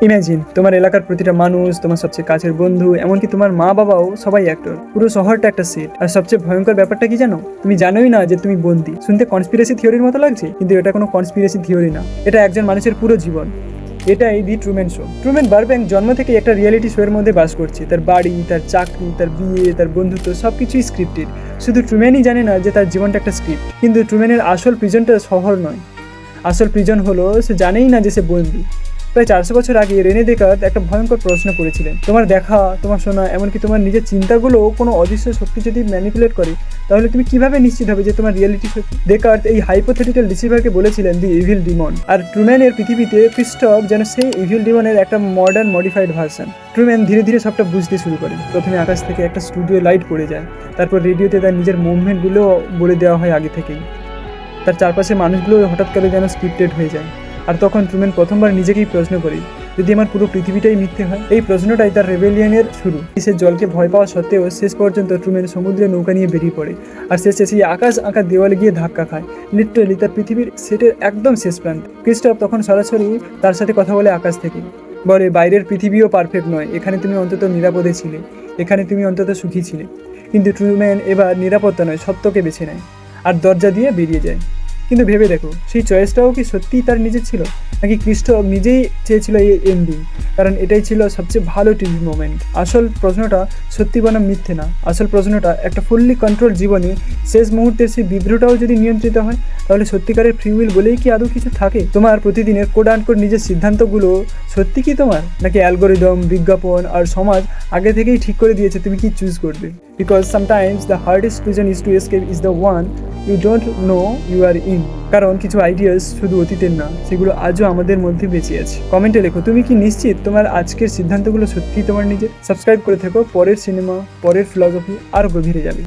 Imagine তোমার এলাকার প্রতিটা মানুষ, তোমার সবচেয়ে কাছের বন্ধু, এমনকি তোমার মা বাবাও সবাই অ্যাক্টর। পুরো শহরটা একটা সেট। আর সবচেয়ে ভয়ঙ্কর ব্যাপারটা কি জানো? তুমি জানোই না যে তুমি বন্দী। শুনতে কনস্পিরেসি থিওরির মতো লাগছে, কিন্তু এটা কোনো কনস্পিরেসি থিওরি না, এটা একজন মানুষের পুরো জীবন। এটাই দি ট্রুম্যান শো। ট্রুম্যান বারব্যাংক জন্ম থেকে একটা রিয়েলিটি শো এর মধ্যে বাস করছে। তার বাড়ি, তার চাকরি, তার বিয়ে, তার বন্ধুত্ব সবকিছুই স্ক্রিপ্টেড। শুধু ট্রুম্যানই জানে না যে তার জীবনটা একটা স্ক্রিপ্ট। কিন্তু ট্রুম্যানের আসল প্রিজনটা শহর নয়, আসল প্রিজন হলো সে জানেই না যে সে বন্দী। প্রায় 400 বছর আগে রেনে দেকার্ত একটা ভয়ঙ্কর প্রশ্ন করেছিলেন, তোমার দেখা, তোমার শোনা, এমনকি তোমার নিজের চিন্তাগুলো কোনো অদৃশ্য শক্তি যদি ম্যানিপুলেট করে, তাহলে তুমি কিভাবে নিশ্চিত হবে যে তোমার রিয়েলিটি সত্যি? দেকার্ত এই হাইপোথেটিক্যাল রিসিভারকে বলেছিলেন দি ইভিল ডিমন। আর ট্রুম্যানের পৃথিবীতে ক্রিস্টফ যেন সেই ইভিল ডিমনের একটা মডার্ন মডিফাইড ভার্সন। ট্রুম্যান ধীরে ধীরে সবটা বুঝতে শুরু করে। প্রথমে আকাশ থেকে একটা স্টুডিও লাইট পড়ে যায়, তারপর রেডিওতে তার নিজের মুভমেন্টগুলো বলে দেওয়া হয় আগে থেকেই। তার চারপাশে মানুষগুলো হঠাৎ করে যেন স্ক্রিপ্টেড হয়ে যায়। আর তখন ট্রুম্যান প্রথমবার নিজেকেই প্রশ্ন করে, যদি আমার পুরো পৃথিবীটাই মিথ্যে হয়? এই প্রশ্নটাই তার রেবেলিয়নের শুরু। সে জলকে ভয় পাওয়া সত্ত্বেও শেষ পর্যন্ত ট্রুম্যান সমুদ্রে নৌকা নিয়ে বেরিয়ে পড়ে। আর শেষে সেই আকাশ আঁকা দেওয়ালে গিয়ে ধাক্কা খায়, লিটারালি তার পৃথিবীর সেটের একদম শেষ প্রান্ত। ক্রিস্টফ তখন সরাসরি তার সাথে কথা বলে আকাশ থেকে, বলে বাইরের পৃথিবীও পারফেক্ট নয়, এখানে তুমি অন্তত নিরাপদে ছিলে, এখানে তুমি অন্তত সুখী ছিলে। কিন্তু ট্রুম্যান এবার নিরাপত্তা নয়, সত্যকে বেছে নেয় আর দরজা দিয়ে বেরিয়ে যায়। কিন্তু ভেবে দেখো, সেই চয়েসটাও কি সত্যিই তার নিজের ছিল, নাকি ক্রিস্টফ নিজেই চেয়েছিল এই এন্ডিং? কারণ এটাই ছিল সবচেয়ে ভালো টিভি মোমেন্ট। আসল প্রশ্নটা সত্যি বনাম মিথ্যে না, আসল প্রশ্নটা একটা ফুললি কন্ট্রোল জীবনে শেষ মুহূর্তের সেই বিদ্রোহটাও যদি নিয়ন্ত্রিত হয়, তাহলে সত্যিকারের ফ্রি উইল বলেই কি আদৌ কিছু থাকে? তোমার প্রতিদিনের কোড আনকোড নিজের সিদ্ধান্তগুলো সত্যি কি তোমার, নাকি অ্যালগোরিদম, বিজ্ঞাপন আর সমাজ আগে থেকেই ঠিক করে দিয়েছে তুমি কি চুজ করবে? Because sometimes the hardest reason is to escape is the one you don't know you are in. কারণ কিছু আইডিয়াস শুধু অতীতের না, সেগুলো আজও আমাদের মধ্যে বেঁচে আছে। কমেন্টে লেখো, তুমি কি নিশ্চিত তোমার আজকের সিদ্ধান্তগুলো সত্যিই তোমার নিজের? সাবস্ক্রাইব করে থেকো, পরের সিনেমা, পরের ফিলসফি আরও গভীরে যাবে।